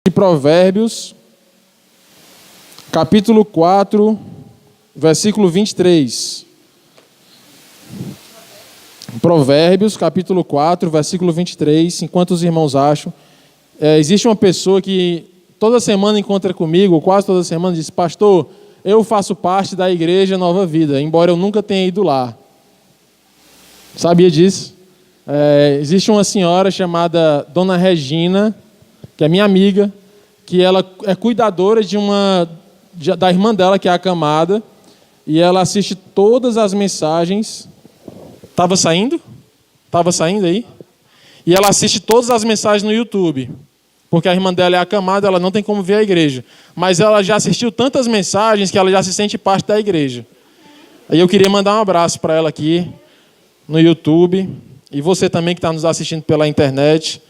De Provérbios, capítulo 4, versículo 23. Provérbios, capítulo 4, versículo 23. Enquanto os irmãos acham, existe uma pessoa que toda semana encontra comigo, ou quase toda semana, diz: pastor, eu faço parte da Igreja Nova Vida, embora eu nunca tenha ido lá. Sabia disso? Existe uma senhora chamada Dona Regina, que é minha amiga, que ela é cuidadora da irmã dela, que é acamada, e ela assiste todas as mensagens. Estava saindo? Estava saindo aí? E ela assiste todas as mensagens no YouTube, porque a irmã dela é acamada, ela não tem como ver a igreja. Mas ela já assistiu tantas mensagens que ela já se sente parte da igreja. Aí eu queria mandar um abraço para ela aqui no YouTube, e você também que está nos assistindo pela internet,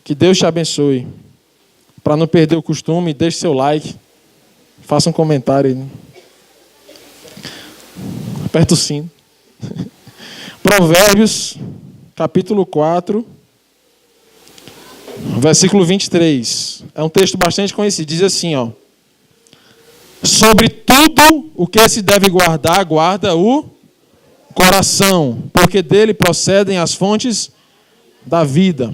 que Deus te abençoe. Para não perder o costume, deixe seu like, faça um comentário aí. Aperta o sino. Provérbios, capítulo 4, versículo 23. É um texto bastante conhecido. Diz assim, ó: sobre tudo o que se deve guardar, guarda o coração, porque dele procedem as fontes da vida.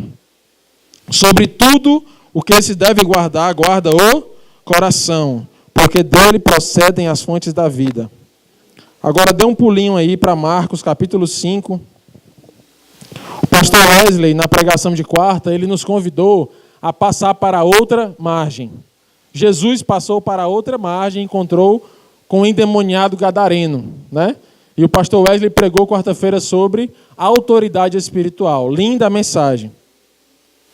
Sobre tudo o que se deve guardar, guarda o coração, porque dele procedem as fontes da vida. Agora dê um pulinho aí para Marcos, capítulo 5. O pastor Wesley, na pregação de quarta, ele nos convidou a passar para outra margem. Jesus passou para outra margem e encontrou com o endemoniado gadareno, né? E o pastor Wesley pregou quarta-feira sobre autoridade espiritual. Linda a mensagem.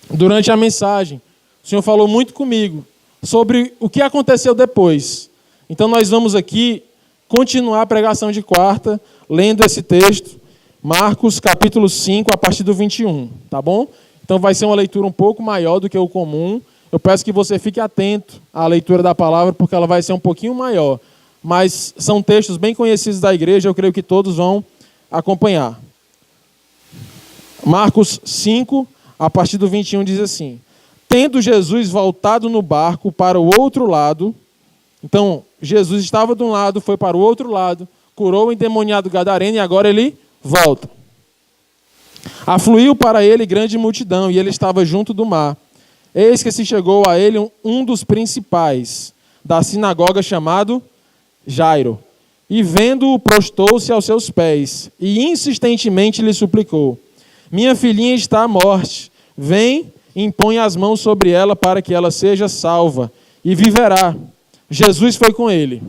Durante a mensagem, o Senhor falou muito comigo sobre o que aconteceu depois. Então nós vamos aqui continuar a pregação de quarta, lendo esse texto, Marcos capítulo 5, a partir do 21, tá bom? Então vai ser uma leitura um pouco maior do que o comum. Eu peço que você fique atento à leitura da palavra, porque ela vai ser um pouquinho maior. Mas são textos bem conhecidos da igreja, eu creio que todos vão acompanhar. Marcos 5, a partir do 21, diz assim: tendo Jesus voltado no barco para o outro lado, então Jesus estava de um lado, foi para o outro lado, curou o endemoniado gadareno e agora ele volta. Afluiu para ele grande multidão e ele estava junto do mar. Eis que se chegou a ele um dos principais da sinagoga, chamado Jairo, e vendo-o prostou-se aos seus pés e insistentemente lhe suplicou: minha filhinha está à morte, vem e impõe as mãos sobre ela para que ela seja salva e viverá. Jesus foi com ele.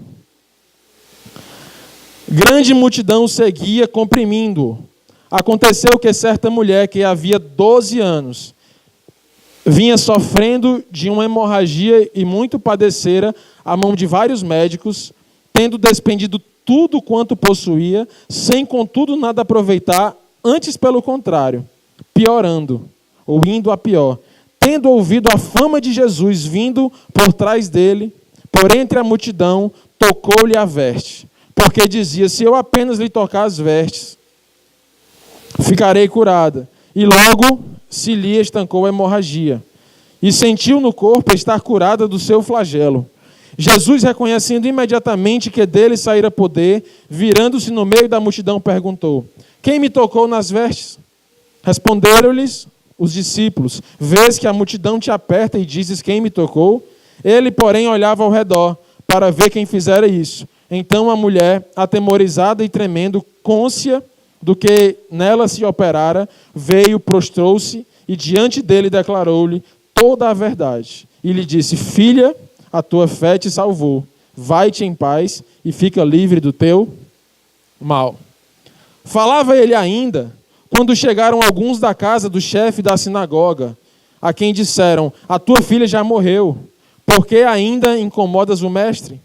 Grande multidão o seguia, comprimindo-o. Aconteceu que certa mulher que havia 12 anos vinha sofrendo de uma hemorragia e muito padecera à mão de vários médicos, tendo despendido tudo quanto possuía, sem contudo nada aproveitar, antes pelo contrário, piorando, ou indo a pior. Tendo ouvido a fama de Jesus vindo por trás dele, por entre a multidão, tocou-lhe a veste, porque dizia: se eu apenas lhe tocar as vestes, ficarei curada. E logo se lhe estancou a hemorragia, e sentiu no corpo estar curada do seu flagelo. Jesus, reconhecendo imediatamente que dele saíra poder, virando-se no meio da multidão, perguntou: quem me tocou nas vestes? Responderam-lhes os discípulos: vês que a multidão te aperta e dizes: quem me tocou? Ele, porém, olhava ao redor para ver quem fizera isso. Então a mulher, atemorizada e tremendo, cônscia do que nela se operara, veio, prostrou-se e diante dele declarou-lhe toda a verdade. E lhe disse: filha, a tua fé te salvou. Vai-te em paz e fica livre do teu mal. Falava ele ainda, quando chegaram alguns da casa do chefe da sinagoga, a quem disseram: a tua filha já morreu, por que ainda incomodas o mestre?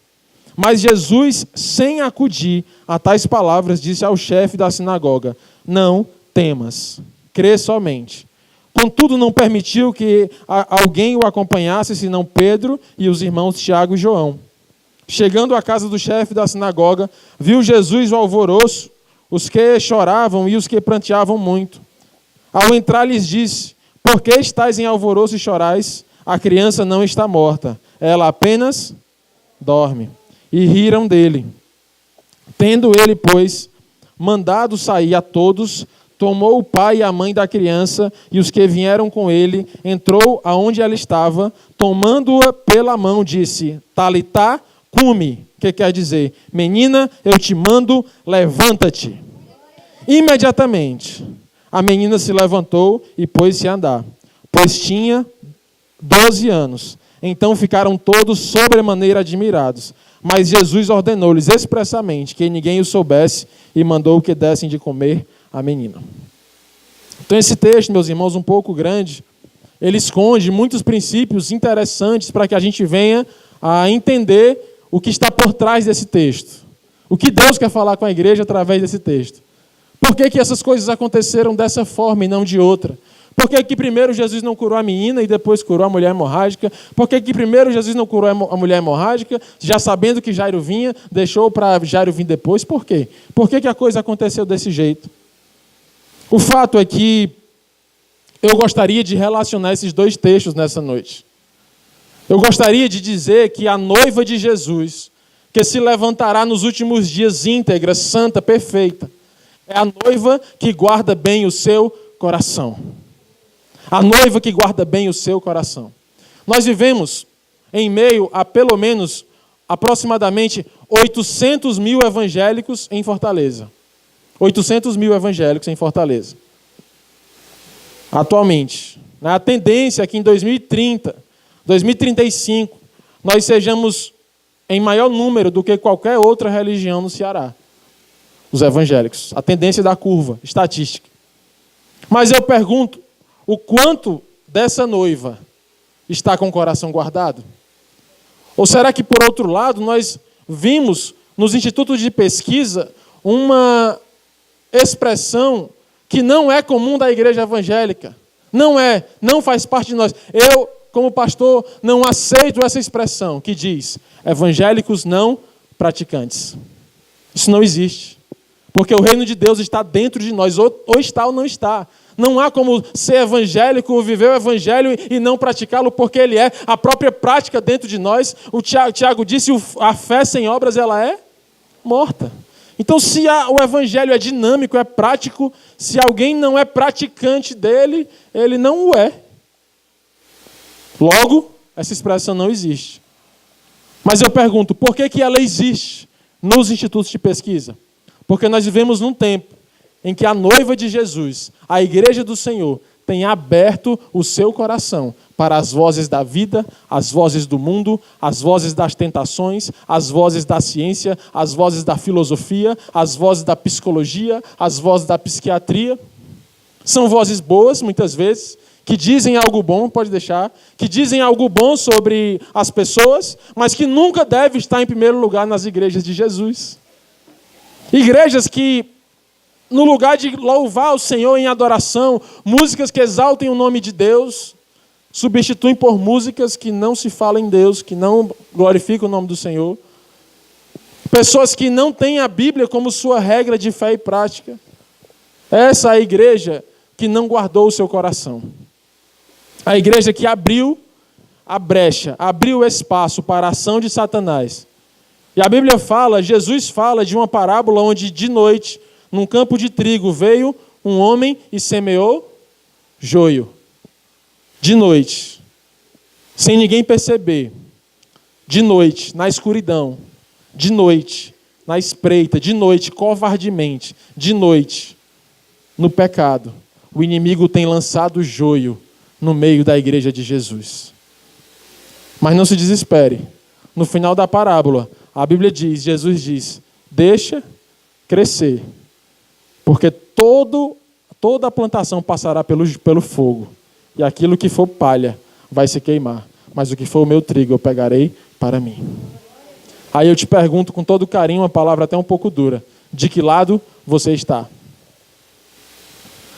Mas Jesus, sem acudir a tais palavras, disse ao chefe da sinagoga: não temas, crê somente. Contudo, não permitiu que alguém o acompanhasse, senão Pedro e os irmãos Tiago e João. Chegando à casa do chefe da sinagoga, viu Jesus o alvoroço, os que choravam e os que pranteavam muito. Ao entrar, lhes disse: por que estáis em alvoroço e chorais? a criança não está morta, ela apenas dorme. E riram dele. Tendo ele, pois, mandado sair a todos, tomou o pai e a mãe da criança e os que vieram com ele, entrou aonde ela estava, tomando-a pela mão, disse: Talitá, cumi, que quer dizer: menina, eu te mando, levanta-te. Imediatamente, a menina se levantou e pôs-se a andar, pois tinha 12 anos. Então ficaram todos sobremaneira admirados. Mas Jesus ordenou-lhes expressamente que ninguém o soubesse e mandou que dessem de comer à menina. Então esse texto, meus irmãos, um pouco grande, ele esconde muitos princípios interessantes para que a gente venha a entender o que está por trás desse texto. O que Deus quer falar com a igreja através desse texto. Por que essas coisas aconteceram dessa forma e não de outra? Por que primeiro Jesus não curou a menina e depois curou a mulher hemorrágica? Por que primeiro Jesus não curou a mulher hemorrágica, já sabendo que Jairo vinha, deixou para Jairo vir depois? Por quê? Por que a coisa aconteceu desse jeito? O fato é que eu gostaria de relacionar esses dois textos nessa noite. Eu gostaria de dizer que a noiva de Jesus, que se levantará nos últimos dias íntegra, santa, perfeita, é a noiva que guarda bem o seu coração. A noiva que guarda bem o seu coração. Nós vivemos em meio a pelo menos, aproximadamente 800 mil evangélicos em Fortaleza. 800 mil evangélicos em Fortaleza. Atualmente. A tendência é que em 2030, 2035, nós sejamos em maior número do que qualquer outra religião no Ceará. Os evangélicos. A tendência da curva estatística. Mas eu pergunto, o quanto dessa noiva está com o coração guardado? Ou será que, por outro lado, nós vimos nos institutos de pesquisa uma expressão que não é comum da igreja evangélica? Não faz parte de nós. Eu, como pastor, não aceito essa expressão que diz evangélicos não praticantes. Isso não existe. Porque o reino de Deus está dentro de nós, ou está ou não está. Não há como ser evangélico ou viver o evangelho e não praticá-lo, porque ele é a própria prática dentro de nós. O Tiago disse, a fé sem obras ela é morta. Então, se o evangelho é dinâmico, é prático, se alguém não é praticante dele, ele não o é. Logo, essa expressão não existe. Mas eu pergunto, por que ela existe nos institutos de pesquisa? Porque nós vivemos num tempo em que a noiva de Jesus, a igreja do Senhor, tem aberto o seu coração para as vozes da vida, as vozes do mundo, as vozes das tentações, as vozes da ciência, as vozes da filosofia, as vozes da psicologia, as vozes da psiquiatria. São vozes boas, muitas vezes, que dizem algo bom, pode deixar, que dizem algo bom sobre as pessoas, mas que nunca deve estar em primeiro lugar nas igrejas de Jesus. Igrejas que, no lugar de louvar o Senhor em adoração, músicas que exaltem o nome de Deus, substituem por músicas que não se falam em Deus, que não glorificam o nome do Senhor. Pessoas que não têm a Bíblia como sua regra de fé e prática. Essa é a igreja que não guardou o seu coração. A igreja que abriu a brecha, abriu o espaço para a ação de Satanás. E a Bíblia fala, Jesus fala de uma parábola onde de noite, num campo de trigo, veio um homem e semeou joio. De noite, sem ninguém perceber. De noite, na escuridão. De noite, na espreita. De noite, covardemente. De noite, no pecado. O inimigo tem lançado joio no meio da igreja de Jesus. Mas não se desespere. No final da parábola, a Bíblia diz, Jesus diz, deixa crescer. Porque toda a plantação passará pelo fogo. E aquilo que for palha vai se queimar. Mas o que for o meu trigo eu pegarei para mim. Aí eu te pergunto com todo carinho, uma palavra até um pouco dura. De que lado você está?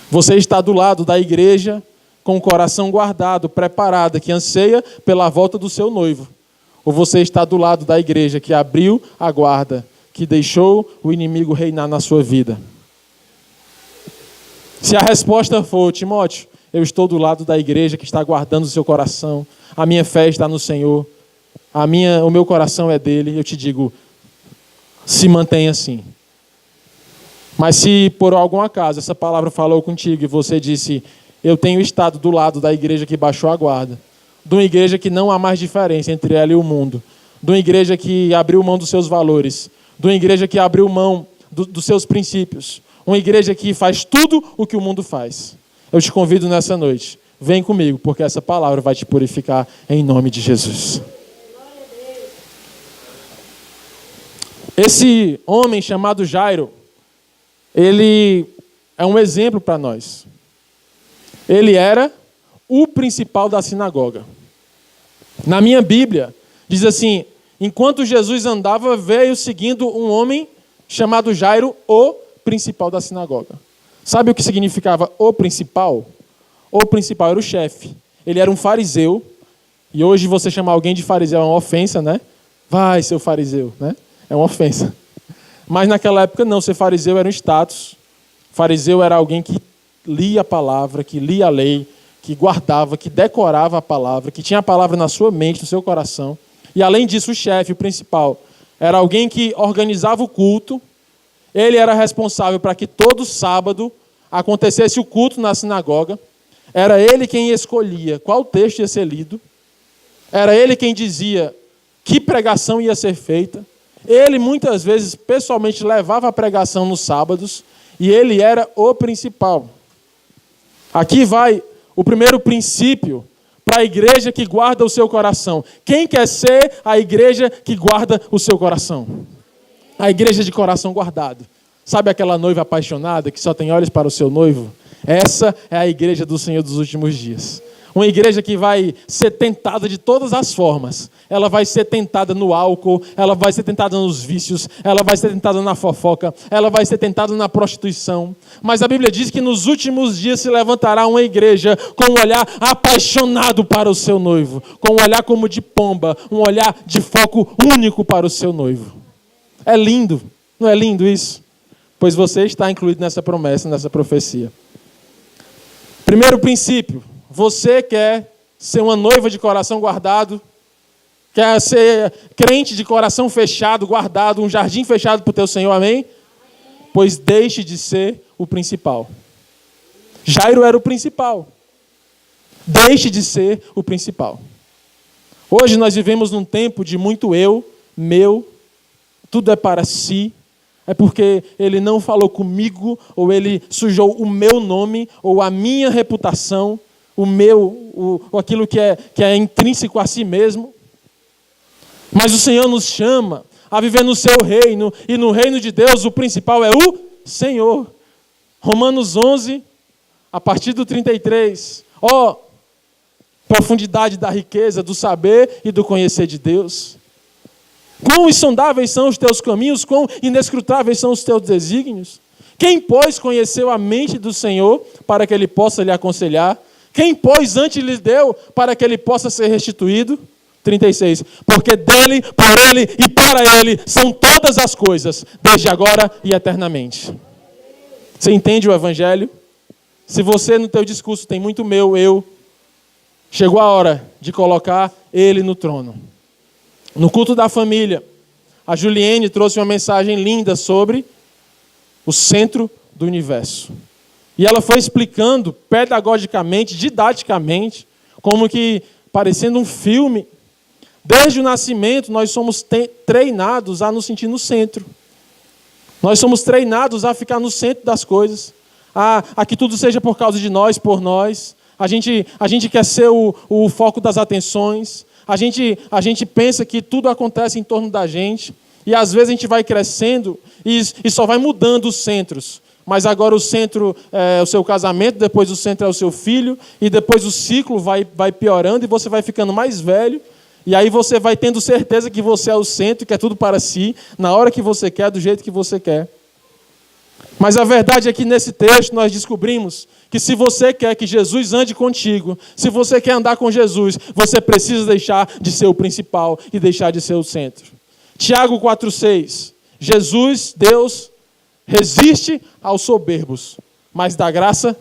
Você está do lado da igreja com o coração guardado, preparada, que anseia pela volta do seu noivo? Ou você está do lado da igreja que abriu a guarda, que deixou o inimigo reinar na sua vida? Se a resposta for, Timóteo, eu estou do lado da igreja que está guardando o seu coração, a minha fé está no Senhor, o meu coração é dele, eu te digo, se mantenha assim. Mas se por algum acaso essa palavra falou contigo e você disse, eu tenho estado do lado da igreja que baixou a guarda, de uma igreja que não há mais diferença entre ela e o mundo, de uma igreja que abriu mão dos seus valores, de uma igreja que abriu mão dos seus princípios, uma igreja que faz tudo o que o mundo faz. Eu te convido nessa noite, vem comigo, porque essa palavra vai te purificar em nome de Jesus. Esse homem chamado Jairo, ele é um exemplo para nós. Ele era o principal da sinagoga. Na minha Bíblia, diz assim, enquanto Jesus andava, veio seguindo um homem chamado Jairo, o principal da sinagoga. Sabe o que significava o principal? O principal era o chefe. Ele era um fariseu. E hoje você chamar alguém de fariseu é uma ofensa, né? Vai, seu fariseu, né? É uma ofensa. Mas naquela época não, ser fariseu era um status. Fariseu era alguém que lia a palavra, que lia a lei, que guardava, que decorava a palavra, que tinha a palavra na sua mente, no seu coração. E além disso, o chefe, o principal, era alguém que organizava o culto. Ele era responsável para que todo sábado acontecesse o culto na sinagoga. Era ele quem escolhia qual texto ia ser lido. Era ele quem dizia que pregação ia ser feita. Ele, muitas vezes, pessoalmente levava a pregação nos sábados. E ele era o principal. Aqui vai o primeiro princípio para a igreja que guarda o seu coração. Quem quer ser a igreja que guarda o seu coração? A igreja de coração guardado. Sabe aquela noiva apaixonada que só tem olhos para o seu noivo? Essa é a igreja do Senhor dos últimos dias. Uma igreja que vai ser tentada de todas as formas. Ela vai ser tentada no álcool, ela vai ser tentada nos vícios, ela vai ser tentada na fofoca, ela vai ser tentada na prostituição. Mas a Bíblia diz que nos últimos dias se levantará uma igreja com um olhar apaixonado para o seu noivo, com um olhar como de pomba, um olhar de foco único para o seu noivo. É lindo, não é lindo isso? Pois você está incluído nessa promessa, nessa profecia. Primeiro princípio, você quer ser uma noiva de coração guardado, quer ser crente de coração fechado, guardado, um jardim fechado para o teu Senhor, amém? Pois deixe de ser o principal. Jairo era o principal. Deixe de ser o principal. Hoje nós vivemos num tempo de muito eu, meu, tudo é para si. É porque ele não falou comigo, ou ele sujou o meu nome, ou a minha reputação, aquilo que é intrínseco a si mesmo. Mas o Senhor nos chama a viver no seu reino, e no reino de Deus o principal é o Senhor. Romanos 11, a partir do 33. Profundidade da riqueza, do saber e do conhecer de Deus. Quão insondáveis são os teus caminhos, quão inescrutáveis são os teus desígnios. Quem, pois, conheceu a mente do Senhor para que ele possa lhe aconselhar? Quem, pois, antes lhe deu para que ele possa ser restituído? 36. Porque dele, por ele e para ele são todas as coisas, desde agora e eternamente. Você entende o Evangelho? Se você no teu discurso tem muito meu, eu, chegou a hora de colocar ele no trono. No culto da família, a Juliene trouxe uma mensagem linda sobre o centro do universo. E ela foi explicando pedagogicamente, didaticamente, como que, parecendo um filme, desde o nascimento nós somos treinados a nos sentir no centro. Nós somos treinados a ficar no centro das coisas, a que tudo seja por causa de nós, por nós. A gente quer ser o foco das atenções. A gente pensa que tudo acontece em torno da gente. E às vezes a gente vai crescendo e só vai mudando os centros. Mas agora o centro é o seu casamento, depois o centro é o seu filho, e depois o ciclo vai piorando e você vai ficando mais velho. E aí você vai tendo certeza que você é o centro, que é tudo para si, na hora que você quer, do jeito que você quer. Mas a verdade é que nesse texto nós descobrimos que se você quer que Jesus ande contigo, se você quer andar com Jesus, você precisa deixar de ser o principal e deixar de ser o centro. Tiago 4,6. Jesus, Deus, resiste aos soberbos, mas dá graça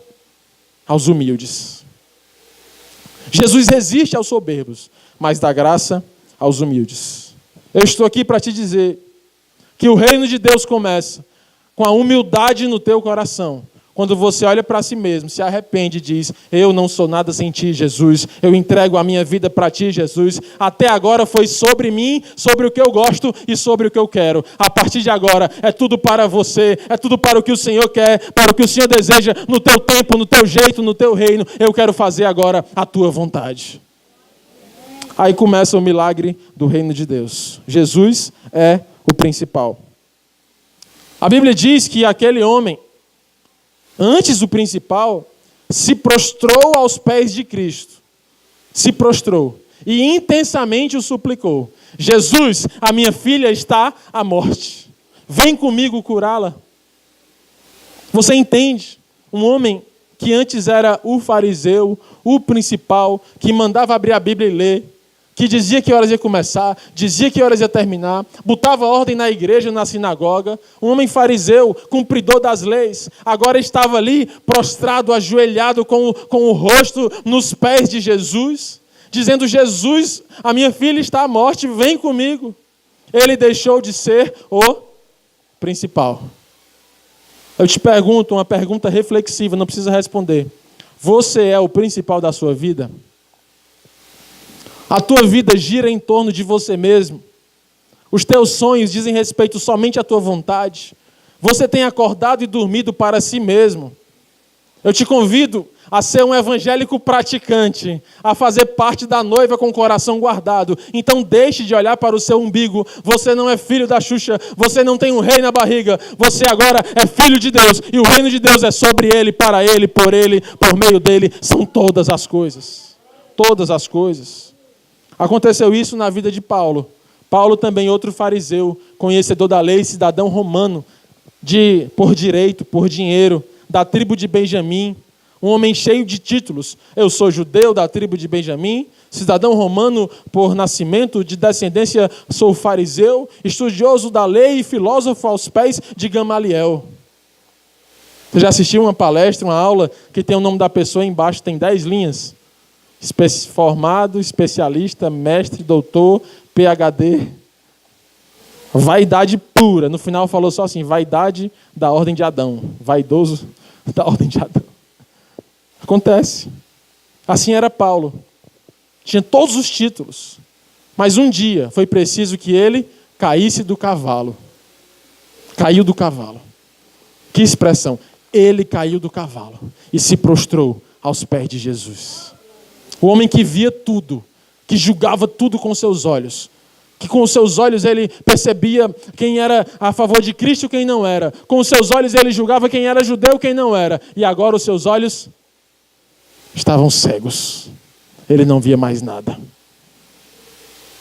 aos humildes. Jesus resiste aos soberbos, mas dá graça aos humildes. Eu estou aqui para te dizer que o reino de Deus começa com a humildade no teu coração. Quando você olha para si mesmo, se arrepende e diz: eu não sou nada sem ti, Jesus. Eu entrego a minha vida para ti, Jesus. Até agora foi sobre mim, sobre o que eu gosto e sobre o que eu quero. A partir de agora é tudo para você, é tudo para o que o Senhor quer, para o que o Senhor deseja, no teu tempo, no teu jeito, no teu reino. Eu quero fazer agora a tua vontade. Aí começa o milagre do reino de Deus. Jesus é o principal. A Bíblia diz que aquele homem, antes do principal, se prostrou aos pés de Cristo. Se prostrou. E intensamente o suplicou: Jesus, a minha filha está à morte. Vem comigo curá-la. Você entende? Um homem que antes era o fariseu, o principal, que mandava abrir a Bíblia e ler, que dizia que horas ia começar, dizia que horas ia terminar, botava ordem na igreja, na sinagoga, um homem fariseu, cumpridor das leis, agora estava ali prostrado, ajoelhado, com o rosto nos pés de Jesus, dizendo: Jesus, a minha filha está à morte, vem comigo. Ele deixou de ser o principal. Eu te pergunto, uma pergunta reflexiva, não precisa responder. Você é o principal da sua vida? A tua vida gira em torno de você mesmo. Os teus sonhos dizem respeito somente à tua vontade. Você tem acordado e dormido para si mesmo. Eu te convido a ser um evangélico praticante, a fazer parte da noiva com o coração guardado. Então deixe de olhar para o seu umbigo. Você não é filho da Xuxa, você não tem um rei na barriga. Você agora é filho de Deus, e o reino de Deus é sobre ele, para ele, por meio dele. São todas as coisas. Todas as coisas. Aconteceu isso na vida de Paulo. Paulo também, outro fariseu, conhecedor da lei, cidadão romano, por direito, por dinheiro, da tribo de Benjamim, um homem cheio de títulos. Eu sou judeu da tribo de Benjamim, cidadão romano por nascimento, de descendência sou fariseu, estudioso da lei e filósofo aos pés de Gamaliel. Você já assistiu uma palestra, uma aula, que tem o nome da pessoa embaixo, tem 10 linhas? Formado, especialista, mestre, doutor, PhD. Vaidade pura. No final falou só assim: vaidade da ordem de Adão. Vaidoso da ordem de Adão. Acontece. Assim era Paulo. Tinha todos os títulos. Mas um dia foi preciso que ele caísse do cavalo. Caiu do cavalo. Que expressão! Ele caiu do cavalo e se prostrou aos pés de Jesus. O homem que via tudo, que julgava tudo com seus olhos, que com os seus olhos ele percebia quem era a favor de Cristo e quem não era. Com os seus olhos ele julgava quem era judeu e quem não era. E agora os seus olhos estavam cegos. Ele não via mais nada.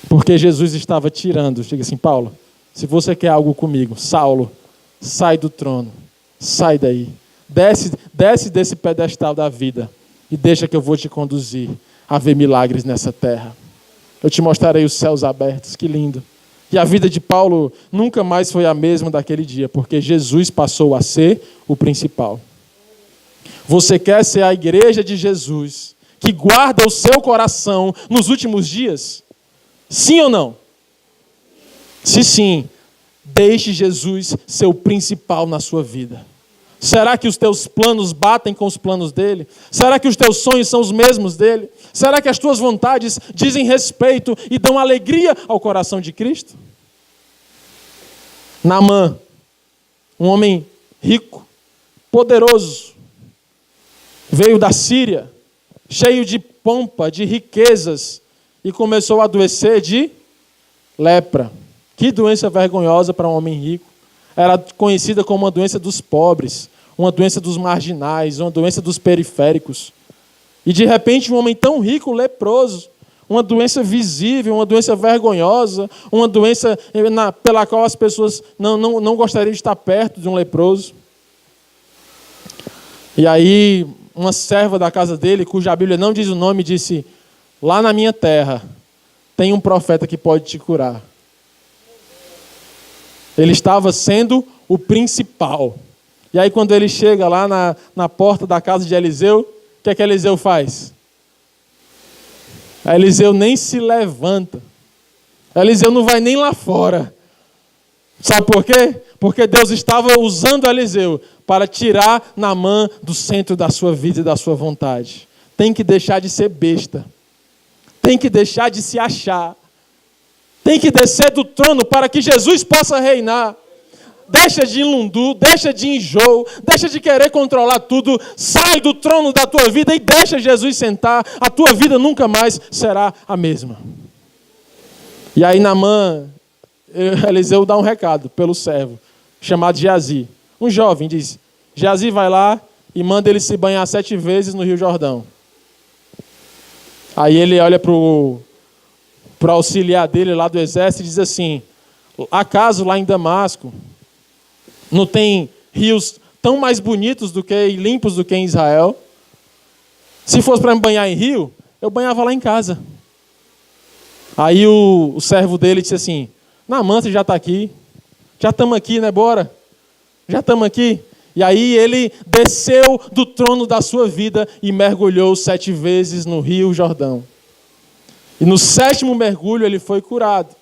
Porque Jesus estava tirando. Diga assim: Paulo, se você quer algo comigo, Saulo, sai do trono. Sai daí. Desce desse pedestal da vida. E deixa que eu vou te conduzir a ver milagres nessa terra. Eu te mostrarei os céus abertos, que lindo. E a vida de Paulo nunca mais foi a mesma daquele dia, porque Jesus passou a ser o principal. Você quer ser a igreja de Jesus, que guarda o seu coração nos últimos dias? Sim ou não? Se sim, deixe Jesus ser o principal na sua vida. Será que os teus planos batem com os planos dele? Será que os teus sonhos são os mesmos dele? Será que as tuas vontades dizem respeito e dão alegria ao coração de Cristo? Naamã, um homem rico, poderoso, veio da Síria, cheio de pompa, de riquezas, e começou a adoecer de lepra. Que doença vergonhosa para um homem rico. Era conhecida como uma doença dos pobres, uma doença dos marginais, uma doença dos periféricos. E de repente um homem tão rico, leproso, uma doença visível, uma doença vergonhosa, uma doença pela qual as pessoas não gostariam de estar perto de um leproso. E aí uma serva da casa dele, cuja Bíblia não diz o nome, disse: lá na minha terra tem um profeta que pode te curar. Ele estava sendo o principal. E aí quando ele chega lá na porta da casa de Eliseu, o que é que Eliseu faz? Eliseu nem se levanta. Eliseu não vai nem lá fora. Sabe por quê? Porque Deus estava usando Eliseu para tirar Naamã do centro da sua vida e da sua vontade. Tem que deixar de ser besta. Tem que deixar de se achar. Tem que descer do trono para que Jesus possa reinar. Deixa de lundu, deixa de enjoo, deixa de querer controlar tudo. Sai do trono da tua vida e deixa Jesus sentar. A tua vida nunca mais será a mesma. E aí Naamã, Eliseu dá um recado pelo servo, chamado Geazi. Um jovem diz, Geazi vai lá e manda ele se banhar 7 vezes no Rio Jordão. Aí ele olha para o auxiliar dele lá do exército e diz assim, acaso lá em Damasco não tem rios tão mais bonitos e limpos do que em Israel? Se fosse para me banhar em rio, eu banhava lá em casa. Aí o servo dele disse assim, Naamã, você já está aqui? Já estamos aqui, né? Bora. Já estamos aqui. E aí ele desceu do trono da sua vida e mergulhou 7 vezes no Rio Jordão. E no 7º mergulho ele foi curado.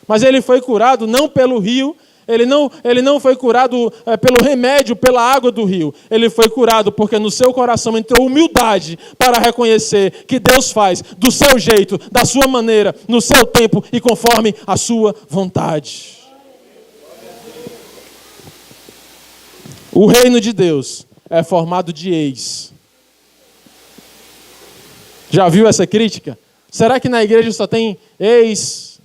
Mas ele foi curado não pelo rio, ele não foi curado pelo remédio, pela água do rio. Ele foi curado porque no seu coração entrou humildade para reconhecer que Deus faz do seu jeito, da sua maneira, no seu tempo e conforme a sua vontade. O reino de Deus é formado de ex. Já viu essa crítica? Será que na igreja só tem ex,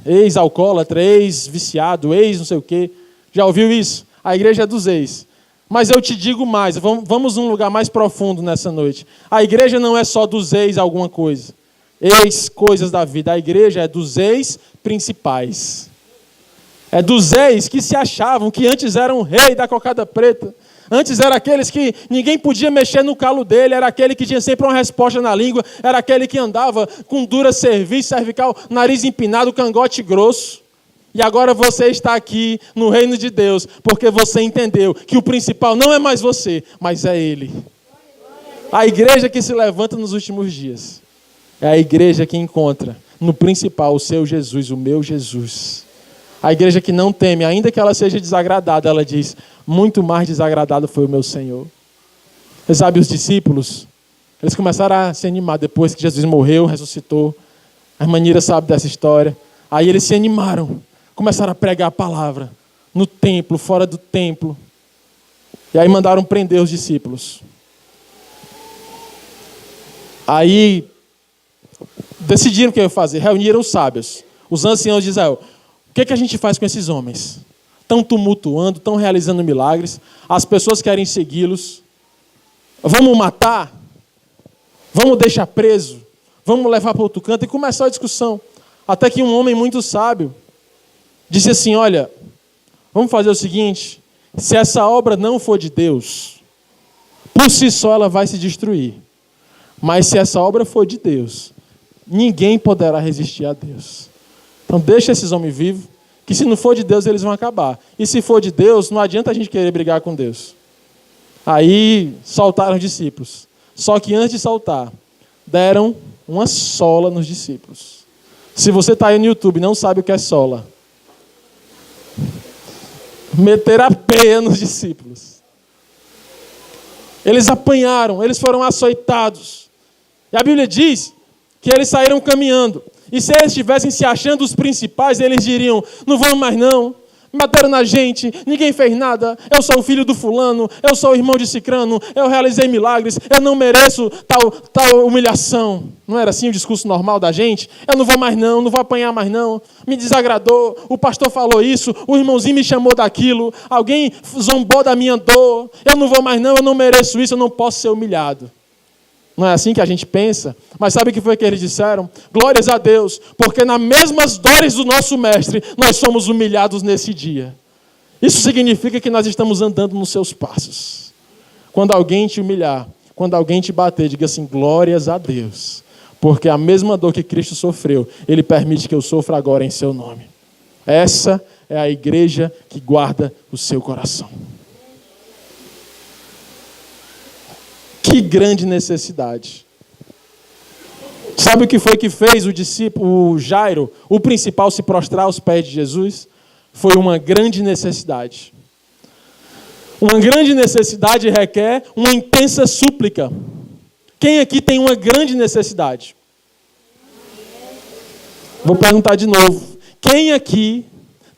ex-alcoólatra, ex-viciado, ex não sei o quê? Já ouviu isso? A igreja é dos ex. Mas eu te digo mais, vamos num lugar mais profundo nessa noite. A igreja não é só dos ex alguma coisa. Ex coisas da vida. A igreja é dos ex principais. É dos ex que se achavam que antes eram o rei da cocada preta. Antes era aqueles que ninguém podia mexer no calo dele, era aquele que tinha sempre uma resposta na língua, era aquele que andava com dura cerviz, cervical, nariz empinado, cangote grosso. E agora você está aqui no reino de Deus, porque você entendeu que o principal não é mais você, mas é Ele. A igreja que se levanta nos últimos dias é a igreja que encontra no principal o seu Jesus, o meu Jesus. A igreja que não teme, ainda que ela seja desagradada, ela diz, muito mais desagradado foi o meu Senhor. Você sabe, os discípulos, eles começaram a se animar depois que Jesus morreu, ressuscitou. A irmã Nira sabe dessa história. Aí eles se animaram, começaram a pregar a palavra no templo, fora do templo. E aí mandaram prender os discípulos. Aí decidiram o que iam fazer, reuniram os sábios, os anciãos de Israel. O que a gente faz com esses homens? Estão tumultuando, estão realizando milagres, as pessoas querem segui-los. Vamos matar? Vamos deixar preso? Vamos levar para outro canto? E começou a discussão. Até que um homem muito sábio disse assim, olha, vamos fazer o seguinte, se essa obra não for de Deus, por si só ela vai se destruir. Mas se essa obra for de Deus, ninguém poderá resistir a Deus. Então deixa esses homens vivos, que se não for de Deus eles vão acabar. E se for de Deus, não adianta a gente querer brigar com Deus. Aí soltaram os discípulos. Só que antes de soltar, deram uma sola nos discípulos. Se você está aí no YouTube e não sabe o que é sola, meteram a peia nos discípulos. Eles apanharam, eles foram açoitados. E a Bíblia diz que eles saíram caminhando. E se eles estivessem se achando os principais, eles diriam, não vamos mais não, bateram na gente, ninguém fez nada, eu sou o filho do fulano, eu sou o irmão de cicrano, eu realizei milagres, eu não mereço tal humilhação. Não era assim o discurso normal da gente? Eu não vou mais não vou apanhar mais não, me desagradou, o pastor falou isso, o irmãozinho me chamou daquilo, alguém zombou da minha dor, eu não vou mais não, eu não mereço isso, eu não posso ser humilhado. Não é assim que a gente pensa? Mas sabe o que foi que eles disseram? Glórias a Deus, porque nas mesmas dores do nosso mestre, nós somos humilhados nesse dia. Isso significa que nós estamos andando nos seus passos. Quando alguém te humilhar, quando alguém te bater, diga assim, glórias a Deus. Porque a mesma dor que Cristo sofreu, Ele permite que eu sofra agora em seu nome. Essa é a igreja que guarda o seu coração. Que grande necessidade. Sabe o que foi que fez o discípulo, o Jairo, o principal, se prostrar aos pés de Jesus? Foi uma grande necessidade. Uma grande necessidade requer uma intensa súplica. Quem aqui tem uma grande necessidade? Vou perguntar de novo. Quem aqui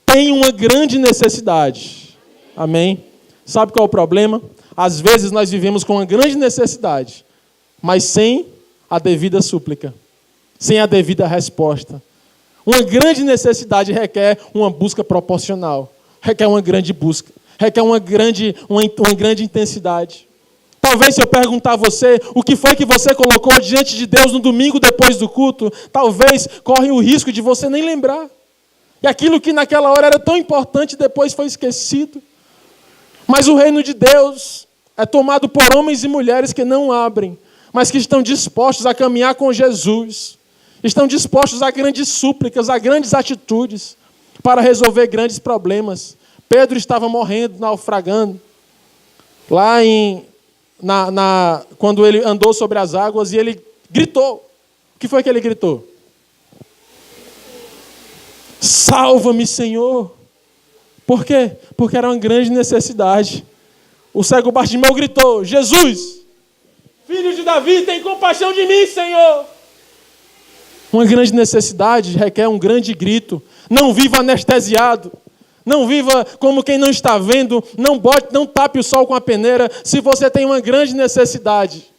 tem uma grande necessidade? Amém? Sabe qual é o problema? Às vezes nós vivemos com uma grande necessidade, mas sem a devida súplica, sem a devida resposta. Uma grande necessidade requer uma busca proporcional, requer uma grande busca, requer uma grande intensidade. Talvez se eu perguntar a você o que foi que você colocou diante de Deus no domingo depois do culto, talvez corre o risco de você nem lembrar. E aquilo que naquela hora era tão importante depois foi esquecido. Mas o reino de Deus é tomado por homens e mulheres que não abrem, mas que estão dispostos a caminhar com Jesus. Estão dispostos a grandes súplicas, a grandes atitudes para resolver grandes problemas. Pedro estava morrendo, naufragando. Lá quando ele andou sobre as águas e ele gritou. O que foi que ele gritou? Salva-me, Senhor. Por quê? Porque era uma grande necessidade. O cego Bartimeu gritou: Jesus, filho de Davi, tem compaixão de mim, Senhor. Uma grande necessidade requer um grande grito. Não viva anestesiado. Não viva como quem não está vendo. Não tape o sol com a peneira. Se você tem uma grande necessidade,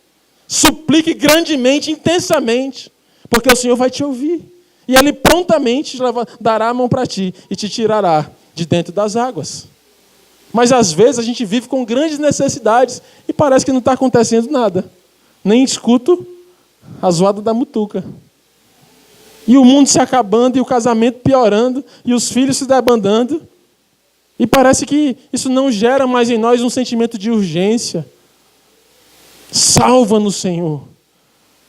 suplique grandemente, intensamente, porque o Senhor vai te ouvir. E Ele prontamente dará a mão para ti e te tirará de dentro das águas. Mas às vezes a gente vive com grandes necessidades e parece que não está acontecendo nada. Nem escuto a zoada da mutuca. E o mundo se acabando, e o casamento piorando, e os filhos se debandando. E parece que isso não gera mais em nós um sentimento de urgência. Salva-nos, Senhor.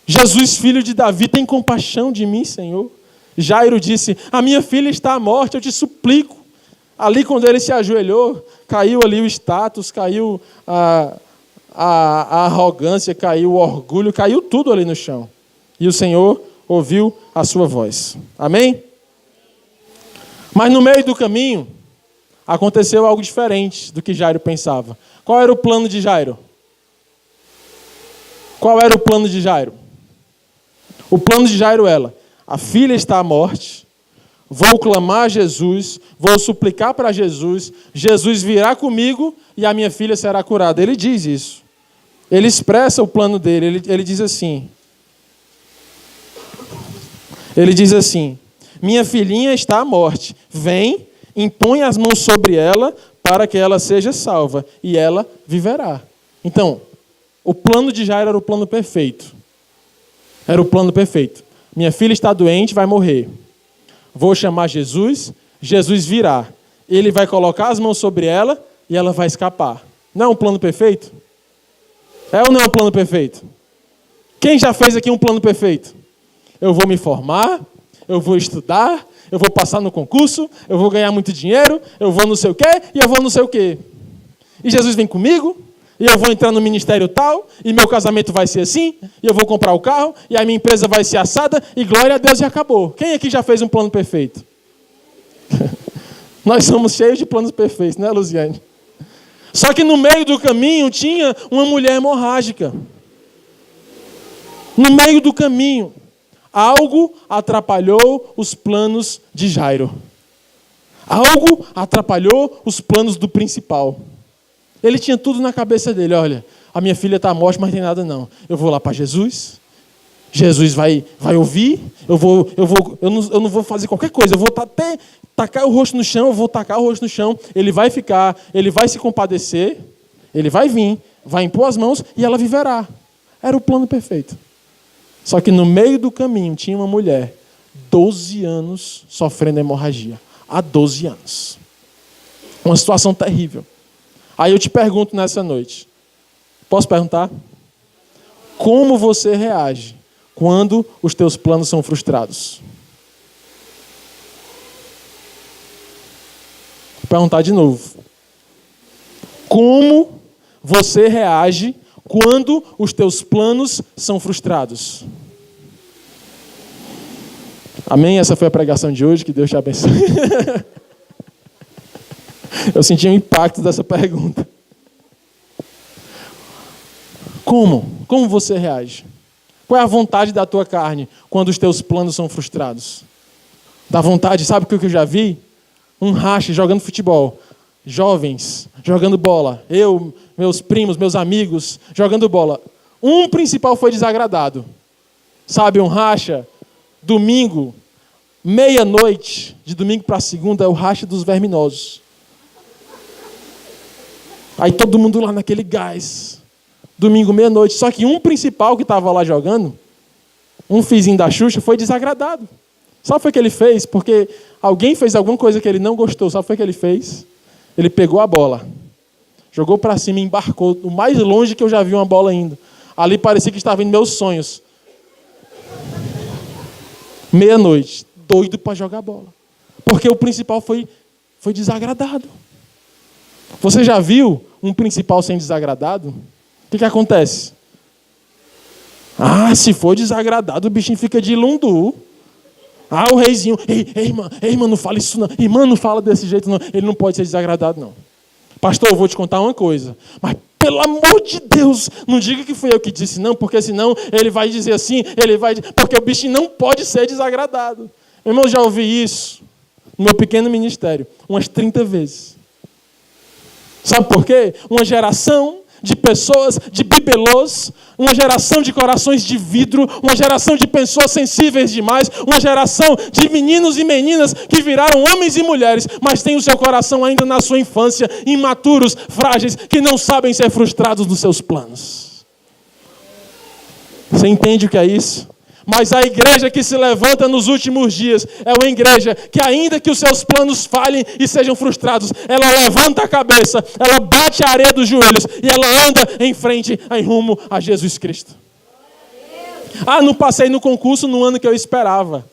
Jesus, filho de Davi, tem compaixão de mim, Senhor. Jairo disse: a minha filha está à morte, eu te suplico. Ali, quando ele se ajoelhou, caiu ali o status, caiu a arrogância, caiu o orgulho, caiu tudo ali no chão. E o Senhor ouviu a sua voz. Amém? Mas no meio do caminho, aconteceu algo diferente do que Jairo pensava. Qual era o plano de Jairo? Qual era o plano de Jairo? O plano de Jairo era: a filha está à morte, vou clamar a Jesus, vou suplicar para Jesus, Jesus virá comigo e a minha filha será curada. Ele diz isso. Ele expressa o plano dele. Ele diz assim. Ele diz assim: minha filhinha está à morte. Vem, impõe as mãos sobre ela para que ela seja salva e ela viverá. Então, o plano de Jairo era o plano perfeito. Era o plano perfeito. Minha filha está doente, vai morrer. Vou chamar Jesus, Jesus virá. Ele vai colocar as mãos sobre ela e ela vai escapar. Não é um plano perfeito? É ou não é um plano perfeito? Quem já fez aqui um plano perfeito? Eu vou me formar, eu vou estudar, eu vou passar no concurso, eu vou ganhar muito dinheiro, eu vou não sei o quê e eu vou não sei o quê. E Jesus vem comigo, e eu vou entrar no ministério tal, e meu casamento vai ser assim, e eu vou comprar o carro, e a minha empresa vai ser assada, e glória a Deus, e acabou. Quem aqui já fez um plano perfeito? Nós somos cheios de planos perfeitos, né, Luziane? Só que no meio do caminho tinha uma mulher hemorrágica. No meio do caminho, algo atrapalhou os planos de Jairo. Algo atrapalhou os planos do principal. Ele tinha tudo na cabeça dele. Olha, a minha filha está morta, mas não tem nada não. Eu vou lá para Jesus. Jesus vai ouvir. Eu não vou fazer qualquer coisa. Eu vou até tacar o rosto no chão. Eu vou tacar o rosto no chão. Ele vai ficar. Ele vai se compadecer. Ele vai vir. Vai impor as mãos e ela viverá. Era o plano perfeito. Só que no meio do caminho tinha uma mulher, 12 anos, sofrendo hemorragia. Há 12 anos. Uma situação terrível. Aí eu te pergunto nessa noite. Posso perguntar? Como você reage quando os teus planos são frustrados? Vou perguntar de novo. Como você reage quando os teus planos são frustrados. Amém? Essa foi a pregação de hoje, que Deus te abençoe. Eu senti o impacto dessa pergunta. Como você reage? Qual é a vontade da tua carne quando os teus planos são frustrados? Dá vontade, sabe o que eu já vi? Um racha jogando futebol. Jovens jogando bola. Eu, meus primos, meus amigos jogando bola. Um principal foi desagradado. Sabe, um racha, domingo, meia-noite, de domingo para segunda, é o racha dos verminosos. Aí todo mundo lá naquele gás. Domingo, meia-noite. Só que um principal que estava lá jogando, um fizinho da Xuxa, foi desagradado. Sabe o que foi que ele fez? Porque alguém fez alguma coisa que ele não gostou. Sabe o que foi que ele fez? Ele pegou a bola, jogou para cima e embarcou o mais longe que eu já vi uma bola indo. Ali parecia que estava em meus sonhos. Meia-noite, doido para jogar bola. Porque o principal foi desagradado. Você já viu um principal sendo desagradado? O que acontece? Se for desagradado, o bichinho fica de lundu. O reizinho, irmã, não fala isso não. Irmã, não fala desse jeito não. Ele não pode ser desagradado não. Pastor, eu vou te contar uma coisa. Mas pelo amor de Deus, não diga que fui eu que disse não, porque senão ele vai dizer assim, porque o bichinho não pode ser desagradado. Meu irmão, eu já ouvi isso no meu pequeno ministério umas 30 vezes. Sabe por quê? Uma geração de pessoas, de bibelôs, uma geração de corações de vidro, uma geração de pessoas sensíveis demais, uma geração de meninos e meninas que viraram homens e mulheres, mas têm o seu coração ainda na sua infância, imaturos, frágeis, que não sabem ser frustrados nos seus planos. Você entende o que é isso? Mas a igreja que se levanta nos últimos dias é uma igreja que, ainda que os seus planos falhem e sejam frustrados, ela levanta a cabeça, ela bate a areia dos joelhos e ela anda em frente, em rumo a Jesus Cristo. Não passei no concurso no ano que eu esperava.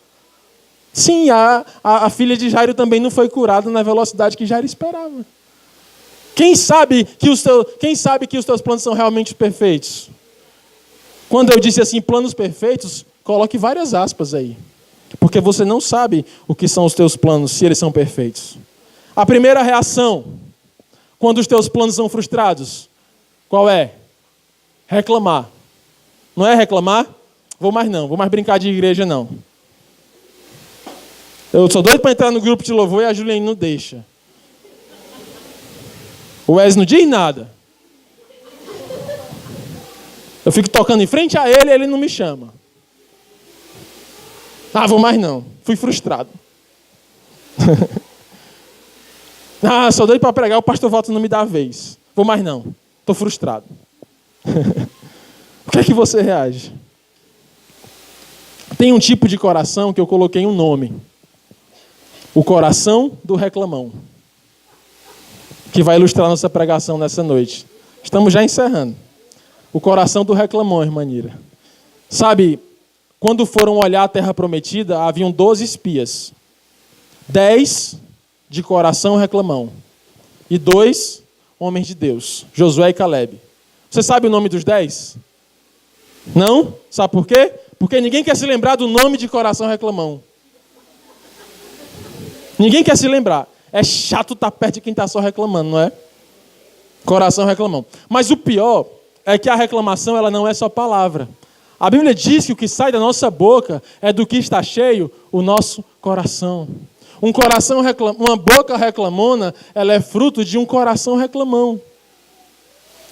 Sim, a filha de Jairo também não foi curada na velocidade que Jairo esperava. Quem sabe que os teus planos são realmente perfeitos? Quando eu disse assim, planos perfeitos, coloque várias aspas aí. Porque você não sabe o que são os teus planos, se eles são perfeitos. A primeira reação, quando os teus planos são frustrados, qual é? Reclamar. Não é reclamar? Vou mais brincar de igreja não. Eu sou doido para entrar no grupo de louvor e a Juliane não deixa. O Wes não diz nada. Eu fico tocando em frente a ele e ele não me chama. Vou mais não. Fui frustrado. Sou doido para pregar, o pastor Walter não me dá a vez. Vou mais não. Estou frustrado. O que é que você reage? Tem um tipo de coração que eu coloquei um nome. O coração do reclamão. Que vai ilustrar nossa pregação nessa noite. Estamos já encerrando. O coração do reclamão, irmã Nira. Sabe, quando foram olhar a terra prometida, haviam 12 espias. 10 de coração reclamão. E 2 homens de Deus, Josué e Calebe. Você sabe o nome dos 10? Não? Sabe por quê? Porque ninguém quer se lembrar do nome de coração reclamão. Ninguém quer se lembrar. É chato estar perto de quem está só reclamando, não é? Coração reclamão. Mas o pior é que a reclamação ela não é só palavra. A Bíblia diz que o que sai da nossa boca é do que está cheio o nosso coração. Uma boca reclamona, ela é fruto de um coração reclamão.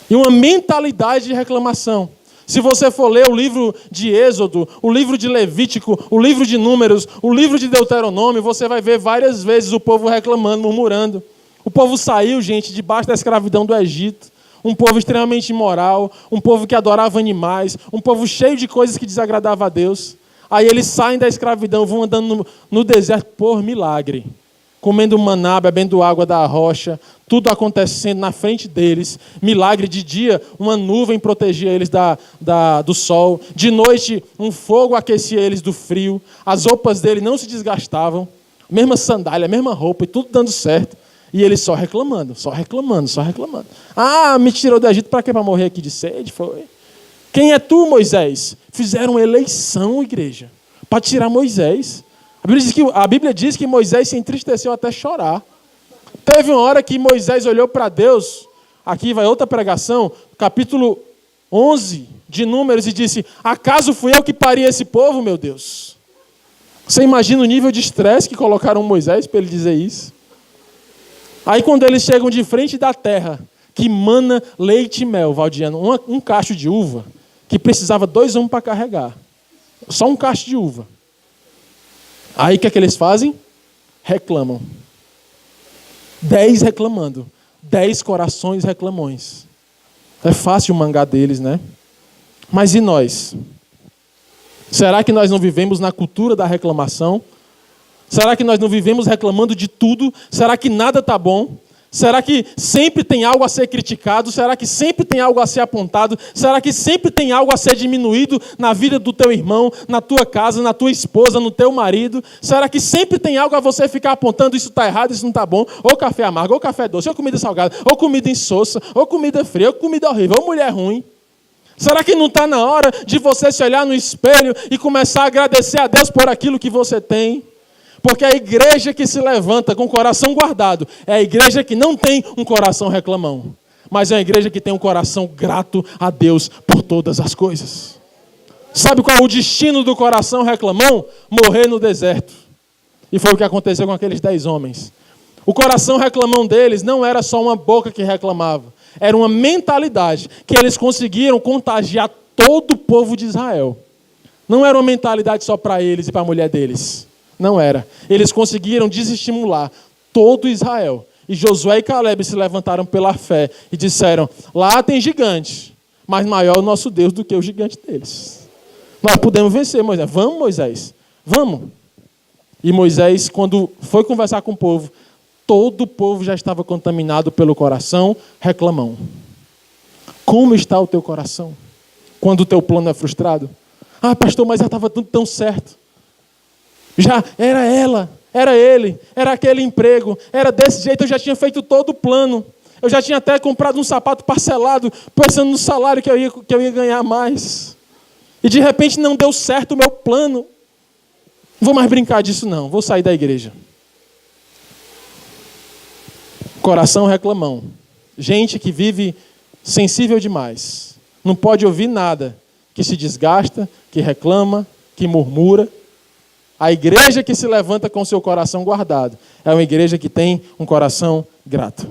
E uma mentalidade de reclamação. Se você for ler o livro de Êxodo, o livro de Levítico, o livro de Números, o livro de Deuteronômio, você vai ver várias vezes o povo reclamando, murmurando. O povo saiu, gente, debaixo da escravidão do Egito. Um povo extremamente imoral, um povo que adorava animais, um povo cheio de coisas que desagradavam a Deus. Aí eles saem da escravidão, vão andando no deserto por milagre. Comendo maná, bebendo água da rocha, tudo acontecendo na frente deles. Milagre de dia, uma nuvem protegia eles do sol. De noite, um fogo aquecia eles do frio. As roupas dele não se desgastavam. Mesma sandália, mesma roupa e tudo dando certo. E eles só reclamando, só reclamando, só reclamando. Ah, me tirou do Egito para quê? Para morrer aqui de sede? Foi. Quem é tu, Moisés? Fizeram eleição, igreja, para tirar Moisés. A Bíblia diz que Moisés se entristeceu até chorar. Teve uma hora que Moisés olhou para Deus, aqui vai outra pregação, capítulo 11 de Números, e disse: acaso fui eu que pari esse povo, meu Deus? Você imagina o nível de estresse que colocaram Moisés para ele dizer isso? Aí quando eles chegam de frente da terra, que mana leite e mel, Valdiano, um cacho de uva, que precisava 2 homens para carregar. Só um cacho de uva. Aí o que é que eles fazem? Reclamam. 10 reclamando. 10 corações reclamões. É fácil mangar deles, né? Mas e nós? Será que nós não vivemos na cultura da reclamação? Será que nós não vivemos reclamando de tudo? Será que nada está bom? Será que sempre tem algo a ser criticado? Será que sempre tem algo a ser apontado? Será que sempre tem algo a ser diminuído na vida do teu irmão, na tua casa, na tua esposa, no teu marido? Será que sempre tem algo a você ficar apontando, isso está errado, isso não está bom? Ou café amargo, ou café doce, ou comida salgada, ou comida insossa, ou comida fria, ou comida horrível, ou mulher ruim? Será que não está na hora de você se olhar no espelho e começar a agradecer a Deus por aquilo que você tem? Porque a igreja que se levanta com o coração guardado é a igreja que não tem um coração reclamão, mas é a igreja que tem um coração grato a Deus por todas as coisas. Sabe qual é o destino do coração reclamão? Morrer no deserto. E foi o que aconteceu com aqueles 10 homens. O coração reclamão deles não era só uma boca que reclamava, era uma mentalidade que eles conseguiram contagiar todo o povo de Israel. Não era uma mentalidade só para eles e para a mulher deles. Não era. Eles conseguiram desestimular todo Israel. E Josué e Caleb se levantaram pela fé e disseram: lá tem gigante, mas maior o nosso Deus do que o gigante deles. Nós podemos vencer, Moisés. Vamos, Moisés. Vamos. E Moisés, quando foi conversar com o povo, todo o povo já estava contaminado pelo coração reclamão. Como está o teu coração quando o teu plano é frustrado? Ah, pastor, mas já estava tudo tão certo. Já era ela, era ele, era aquele emprego, era desse jeito, eu já tinha feito todo o plano. Eu já tinha até comprado um sapato parcelado, pensando no salário que eu ia ganhar mais. E de repente não deu certo o meu plano. Não vou mais brincar disso não, vou sair da igreja. Coração reclamão. Gente que vive sensível demais. Não pode ouvir nada, que se desgasta, que reclama, que murmura. A igreja que se levanta com seu coração guardado é uma igreja que tem um coração grato.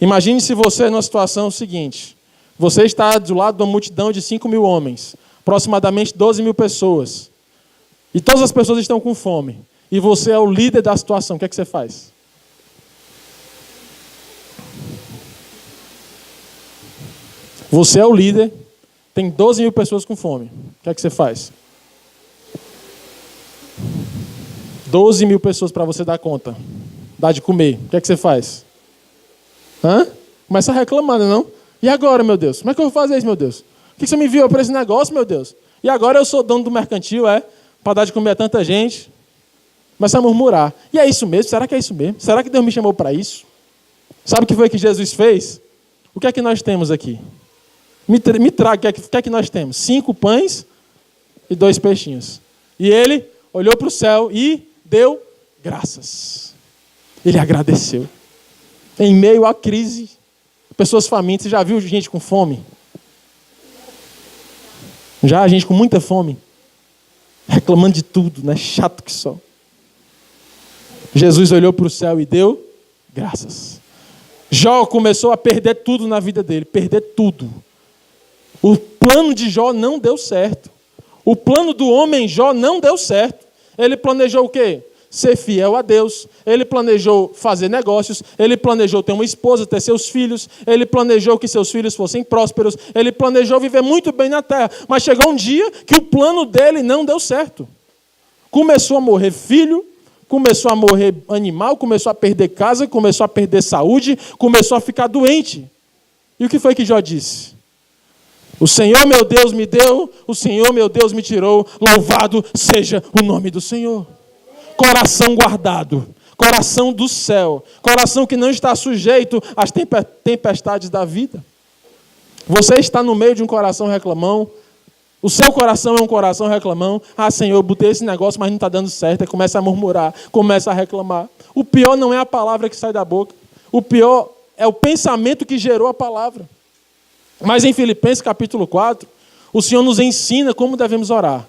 Imagine se você numa situação seguinte. Você está do lado de uma multidão de 5.000 homens, aproximadamente 12.000 pessoas. E todas as pessoas estão com fome. E você é o líder da situação. O que é que você faz? Você é o líder, tem 12.000 pessoas com fome. O que é que você faz? 12.000 pessoas para você dar conta. Dá de comer. O que é que você faz? Começa reclamando, não? E agora, meu Deus? Como é que eu vou fazer isso, meu Deus? O que você me enviou para esse negócio, meu Deus? E agora eu sou dono do mercantil, para dar de comer a tanta gente. Começa a murmurar. E é isso mesmo? Será que é isso mesmo? Será que Deus me chamou para isso? Sabe o que foi que Jesus fez? O que é que nós temos aqui? Me traga, o que é que nós temos? 5 pães e 2 peixinhos. E ele olhou para o céu e deu graças. Ele agradeceu. Em meio à crise, pessoas famintas. Você já viu gente com fome? Já, gente com muita fome. Reclamando de tudo, né? Chato que só. Jesus olhou para o céu e deu graças. Jó começou a perder tudo na vida dele. Perder tudo. O plano de Jó não deu certo. O plano do homem Jó não deu certo. Ele planejou o quê? Ser fiel a Deus. Ele planejou fazer negócios. Ele planejou ter uma esposa, ter seus filhos. Ele planejou que seus filhos fossem prósperos. Ele planejou viver muito bem na terra. Mas chegou um dia que o plano dele não deu certo. Começou a morrer filho, começou a morrer animal, começou a perder casa, começou a perder saúde, começou a ficar doente. E o que foi que Jó disse? O Senhor meu Deus me deu, o Senhor meu Deus me tirou, louvado seja o nome do Senhor. Coração guardado, coração do céu, coração que não está sujeito às tempestades da vida. Você está no meio de um coração reclamão. O seu coração é um coração reclamão. Ah, Senhor, eu botei esse negócio, mas não está dando certo. Aí começa a murmurar, começa a reclamar. O pior não é a palavra que sai da boca. O pior é o pensamento que gerou a palavra. Mas em Filipenses capítulo 4, o Senhor nos ensina como devemos orar.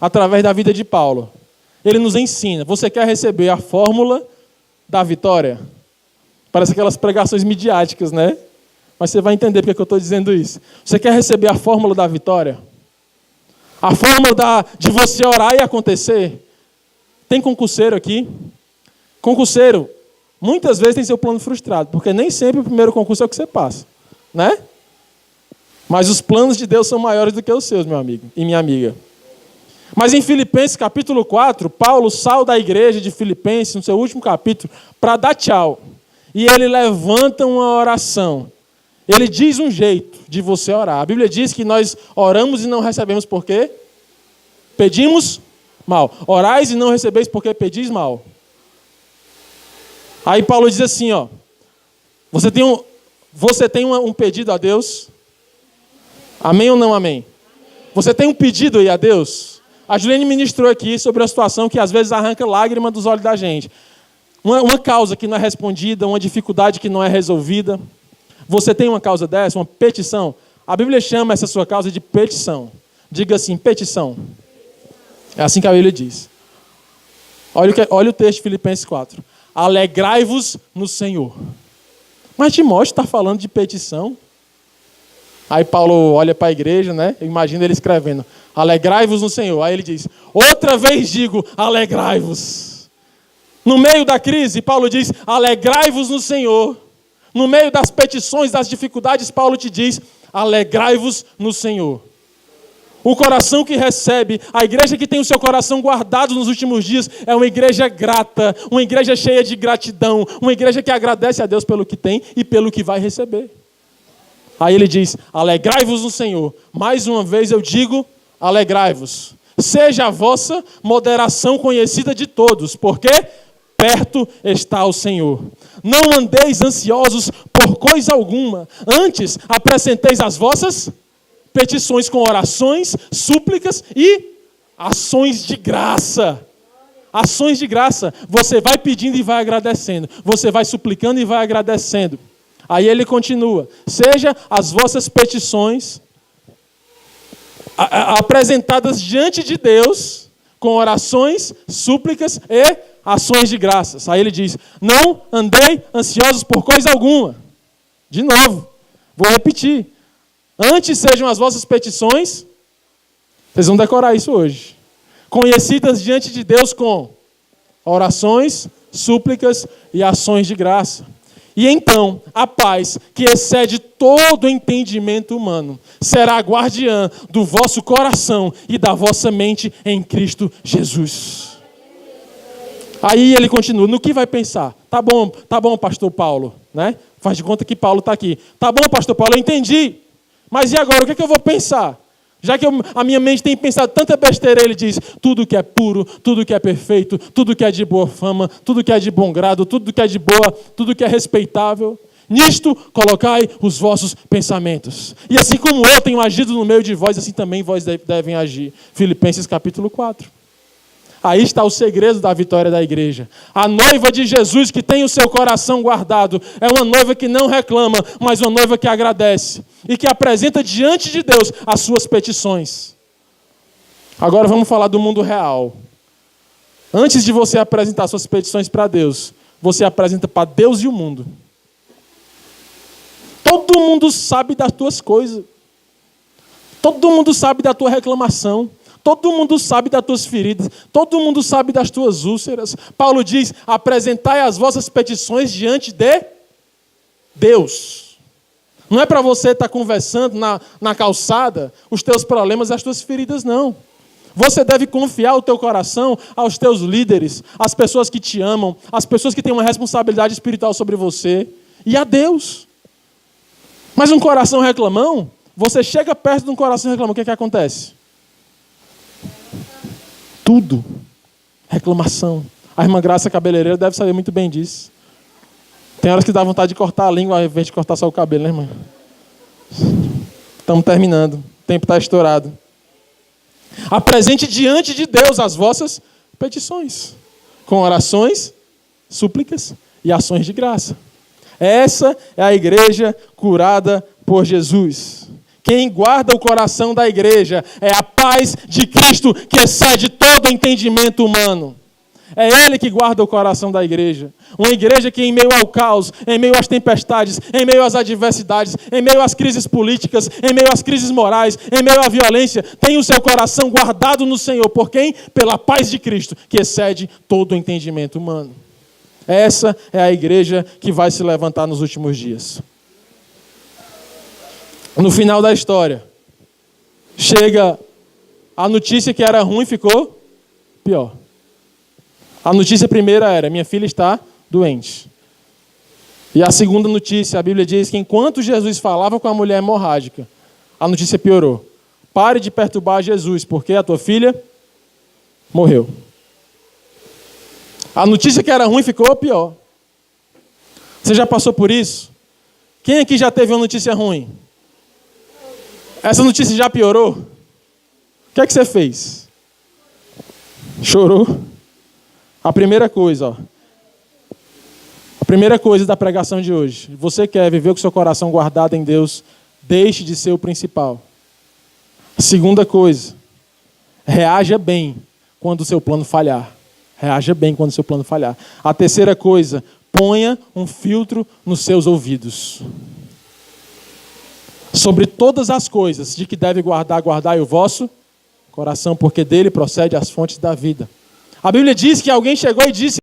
Através da vida de Paulo. Ele nos ensina. Você quer receber a fórmula da vitória? Parece aquelas pregações midiáticas, né? Mas você vai entender porque eu estou dizendo isso. Você quer receber a fórmula da vitória? A fórmula de você orar e acontecer? Tem concurseiro aqui? Concurseiro, muitas vezes tem seu plano frustrado, porque nem sempre o primeiro concurso é o que você passa, né? Mas os planos de Deus são maiores do que os seus, meu amigo e minha amiga. Mas em Filipenses capítulo 4, Paulo sai da igreja de Filipenses, no seu último capítulo, para dar tchau. E ele levanta uma oração. Ele diz um jeito de você orar. A Bíblia diz que nós oramos e não recebemos por quê? Pedimos mal. Orais e não recebeis porque pedis mal. Aí Paulo diz assim, ó. Você tem um pedido a Deus? Amém ou não amém? Você tem um pedido aí a Deus? A Juliane ministrou aqui sobre a situação que às vezes arranca lágrima dos olhos da gente. Uma causa que não é respondida, uma dificuldade que não é resolvida. Você tem uma causa dessa, uma petição? A Bíblia chama essa sua causa de petição. Diga assim, petição. É assim que a Bíblia diz. Olha o texto de Filipenses 4. Alegrai-vos no Senhor. Mas Timóteo está falando de petição. Aí Paulo olha para a igreja, né? Eu imagino ele escrevendo, alegrai-vos no Senhor. Aí ele diz, outra vez digo, alegrai-vos. No meio da crise, Paulo diz, alegrai-vos no Senhor. No meio das petições, das dificuldades, Paulo te diz, alegrai-vos no Senhor. O coração que recebe, a igreja que tem o seu coração guardado nos últimos dias, é uma igreja grata, uma igreja cheia de gratidão, uma igreja que agradece a Deus pelo que tem e pelo que vai receber. Aí ele diz, alegrai-vos no Senhor. Mais uma vez eu digo, alegrai-vos. Seja a vossa moderação conhecida de todos, porque perto está o Senhor. Não andeis ansiosos por coisa alguma, antes apresenteis as vossas petições com orações, súplicas e ações de graça. Ações de graça. Você vai pedindo e vai agradecendo. Você vai suplicando e vai agradecendo. Aí ele continua. Seja as vossas petições apresentadas diante de Deus com orações, súplicas e ações de graças. Aí ele diz, não andei ansiosos por coisa alguma. De novo, vou repetir. Antes sejam as vossas petições, vocês vão decorar isso hoje, conhecidas diante de Deus com orações, súplicas e ações de graça. E então, a paz, que excede todo entendimento humano, será guardiã do vosso coração e da vossa mente em Cristo Jesus. Aí ele continua, no que vai pensar? Tá bom, pastor Paulo, né? Faz de conta que Paulo está aqui. Tá bom, pastor Paulo, eu entendi. Mas e agora, o que eu vou pensar? Já que a minha mente tem pensado tanta besteira, ele diz, tudo que é puro, tudo que é perfeito, tudo que é de boa fama, tudo que é de bom grado, tudo que é de boa, tudo que é respeitável, nisto colocai os vossos pensamentos. E assim como eu tenho agido no meio de vós, assim também vós devem agir. Filipenses capítulo 4. Aí está o segredo da vitória da igreja. A noiva de Jesus que tem o seu coração guardado é uma noiva que não reclama, mas uma noiva que agradece e que apresenta diante de Deus as suas petições. Agora vamos falar do mundo real. Antes de você apresentar suas petições para Deus, você apresenta para Deus e o mundo. Todo mundo sabe das tuas coisas. Todo mundo sabe da tua reclamação. Todo mundo sabe das tuas feridas. Todo mundo sabe das tuas úlceras. Paulo diz, apresentai as vossas petições diante de Deus. Não é para você estar conversando na calçada os teus problemas e as tuas feridas, não. Você deve confiar o teu coração aos teus líderes, às pessoas que te amam, às pessoas que têm uma responsabilidade espiritual sobre você e a Deus. Mas um coração reclamão, você chega perto de um coração reclamão, o que acontece? Tudo. Reclamação, A irmã Graça cabeleireira deve saber muito bem disso. Tem horas que dá vontade de cortar a língua ao invés de cortar só o cabelo, né, irmã? Estamos terminando. O tempo está estourado. Apresente diante de Deus as vossas petições, com orações, súplicas e ações de graça. Essa é a igreja curada por Jesus. Quem guarda o coração da igreja é a paz de Cristo que excede todo entendimento humano. É Ele que guarda o coração da igreja. Uma igreja que em meio ao caos, em meio às tempestades, em meio às adversidades, em meio às crises políticas, em meio às crises morais, em meio à violência, tem o seu coração guardado no Senhor. Por quem? Pela paz de Cristo, que excede todo o entendimento humano. Essa é a igreja que vai se levantar nos últimos dias. No final da história, chega a notícia que era ruim, ficou pior. A notícia primeira era: minha filha está doente. E a segunda notícia, a Bíblia diz que enquanto Jesus falava com a mulher hemorrágica, a notícia piorou. Pare de perturbar Jesus, porque a tua filha morreu. A notícia que era ruim ficou pior. Você já passou por isso? Quem aqui já teve uma notícia ruim? Essa notícia já piorou? O que é que você fez? Chorou? A primeira coisa da pregação de hoje. Você quer viver com seu coração guardado em Deus, deixe de ser o principal. A segunda coisa, reaja bem quando o seu plano falhar. Reaja bem quando o seu plano falhar. A terceira coisa, ponha um filtro nos seus ouvidos. Sobre todas as coisas de que deve guardar, guardai o vosso coração, porque dele procede as fontes da vida. A Bíblia diz que alguém chegou e disse